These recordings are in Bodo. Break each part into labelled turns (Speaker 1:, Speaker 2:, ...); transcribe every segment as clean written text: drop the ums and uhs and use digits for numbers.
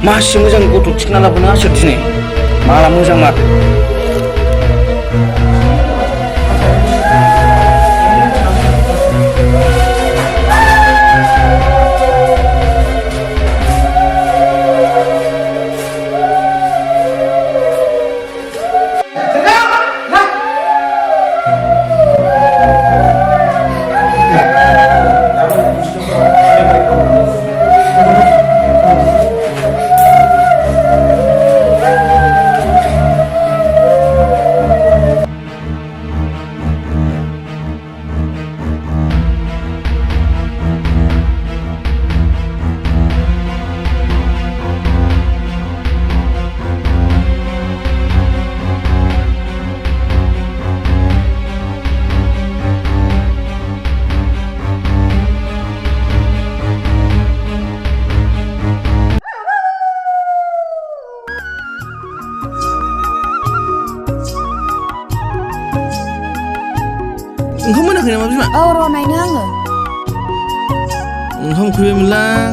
Speaker 1: मासि मोजां गथ' थिखोना लाबोनो आसोर दिनै माला मोजां मा ओंखाम मोनाखै नामा बिमा?
Speaker 2: औ र' नायनो आङो।
Speaker 1: ओंखाम उखैबायमोनलां।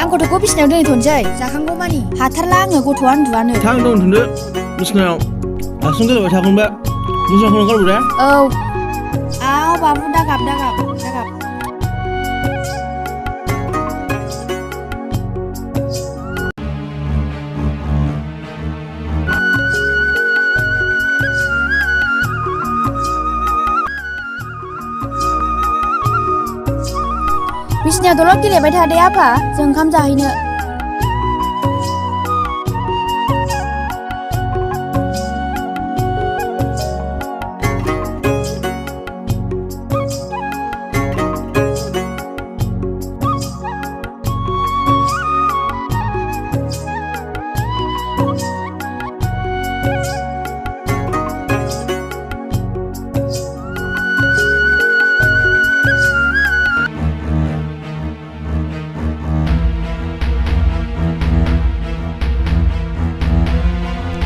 Speaker 2: आं गथ'खौ बिसिनायाव दोनथ'नोसै जाखांगौ मानि हाथारला आङो गथ'आ उन्दुआनो।
Speaker 1: थां दोनथ'दो बिसिनायाव दासिम गेलेबाय थागोनबा मोजांखौनो गारबो दे।
Speaker 2: औ आव बाबु दागाब दागाब दागाब। बिसिनायाव दलद गेलेबाय थादे आफा जों ओंखाम जाहैनो।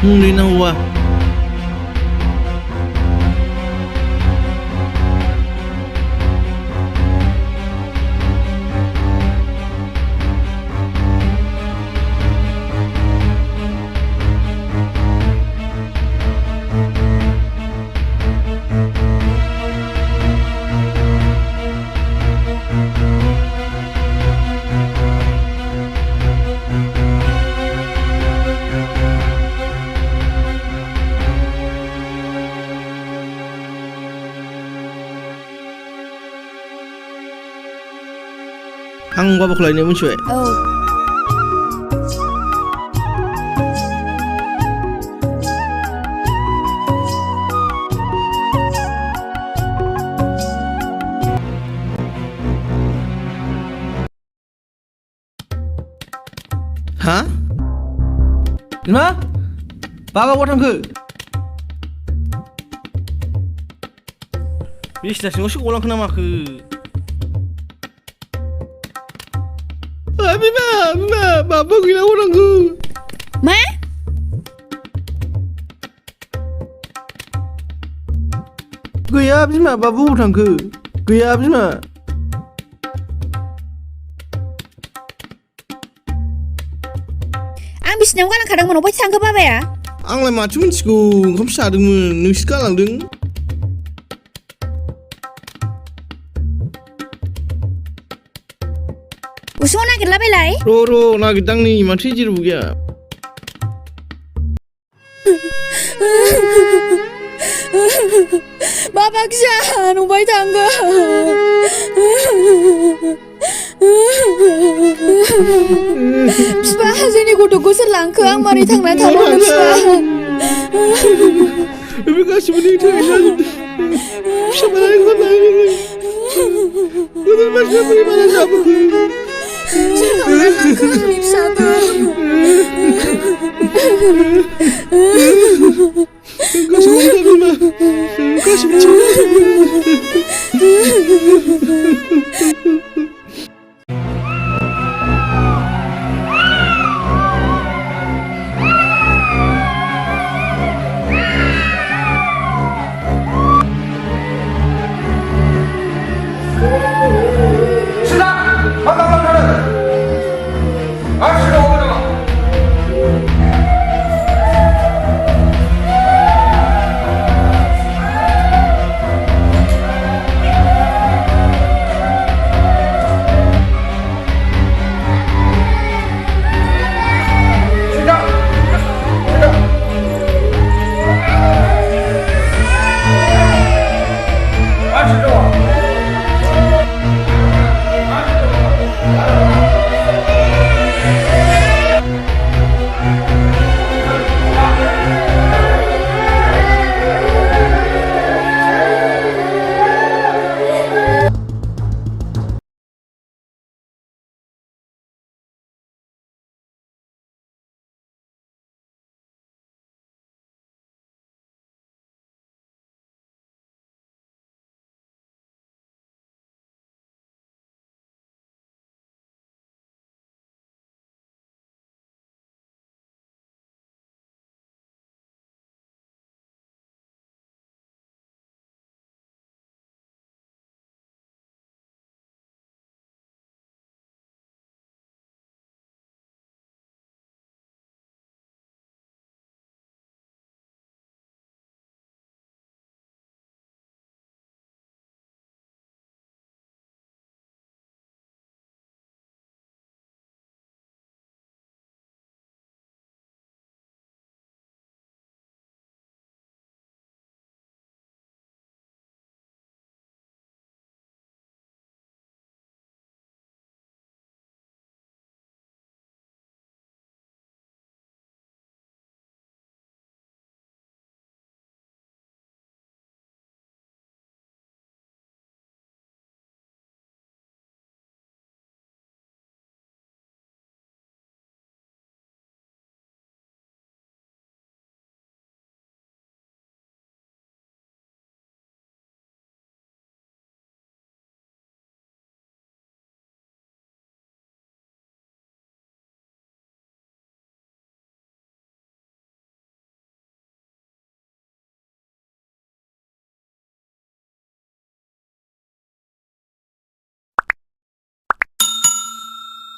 Speaker 1: मुलि नांगौबा आं बाबाखौ लायनो मिथिबाय।
Speaker 2: औ
Speaker 1: हा बिमा बाबा बहा थांखो? बिसिना सिङावसो गलांखो ना माखो? बिमा बिमा बाबा गैला बहा थांखो?
Speaker 2: मा?
Speaker 1: गैया बिमा बाबा बहा थांखो? गैया बिमा।
Speaker 2: आं बिसिनायाव गालांखादोंमोन अबायथो थांखो बाबाया?
Speaker 1: आंलाय माथो मिथिगौ ओंखामसो जादोंमोन नोंसो गालांदों।
Speaker 2: उसुङाव नागिरलाबायलाय।
Speaker 1: र' नागिरदां नै माथो जेरावबो गैया।
Speaker 2: बाबा किसान अबाय थांखो? बिफा जोंनि गथ'खौ सोर लांखो आं मारै थांनानै थाबावनो बिफा
Speaker 1: बेफोर गासिबो नोंनि थाखाय जाजोबदों फिसा बानायखौ नायनो गुबुन मानसिया बोरै बानाय जाबोखो
Speaker 2: सोर थांनानै लांखो आंनि फिसाखौ
Speaker 1: गासिबो हमथागौना गासिबो